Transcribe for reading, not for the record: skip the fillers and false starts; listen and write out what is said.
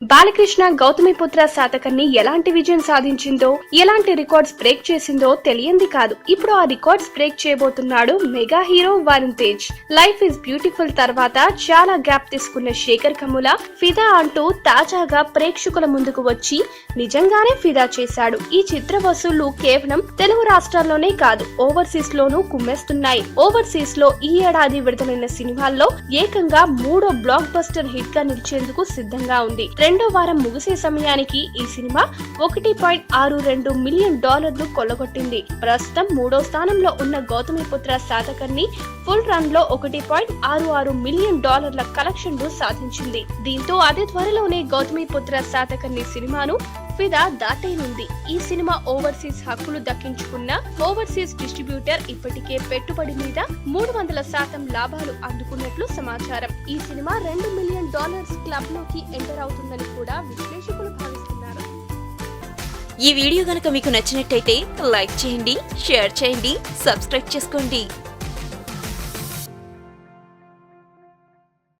బాలకృష్ణ గౌతమిపుత్ర శాతకర్ణి ఎలాంటి విజయం సాధించిందో, ఎలాంటి రికార్డ్స్ బ్రేక్ చేసిందో తెలియంది కాదు. ఇప్పుడు ఆ రికార్డ్స్ బ్రేక్ చేయబోతున్నాడు mega hero Varun Tej. Life is beautiful తర్వాత చాలా గ్యాప్ తీసుకున్న శేఖర్ కమ్ముల ఫిదా అంటూ తాజాగా ప్రేక్షకుల ముందుకు వచ్చి నిజంగానే ఫిదా చేశాడు. ఈ చిత్ర వసూళ్లు కేవలం తెలుగు రాష్ట్రాల్లోనే కాదు, ఓవర్సీస్ లోనూ కుమ్మేస్తున్నాయి. ఓవర్సీస్ లో ఈ ఏడాది విడుదలైన సినిమాల్లో ఏకంగా 3వ బ్లాక్ బస్టర్ హిట్ గా నిలిచేందుకు సిద్ధంగా ఉంది. రెండో వారం ముగిసే సమయానికి ఈ సినిమా $1.62 మిలియన్ కొల్లగొట్టింది. ప్రస్తుతం 3వ స్థానంలో ఉన్న గౌతమిపుత్ర శాతకర్ణి ఫుల్ రన్ లో $1.66 మిలియన్ కలెక్షన్లు సాధించింది. దీంతో అతి త్వరలోనే గౌతమిపుత్ర శాతకర్ణి సినిమాను ఫిదా దాటేనుంది. ఈ సినిమా ఓవర్సీస్ హక్కులు దక్కించుకున్న ఓవర్సీస్ డిస్ట్రిబ్యూటర్ ఇప్పటికే పెట్టుబడి మీద 300% లాభాలు అందుకున్నట్లు సమాచారం. ఈ సినిమా $2 మిలియన్ క్లబ్ లోకి ఎంటర్ అవుతుందని కూడా విశ్లేషకులు భావిస్తున్నారు. ఈ వీడియో గనుక మీకు నచ్చినట్టయితే లైక్ చేయండి, షేర్ చేయండి, సబ్స్క్రైబ్ చేసుకోండి.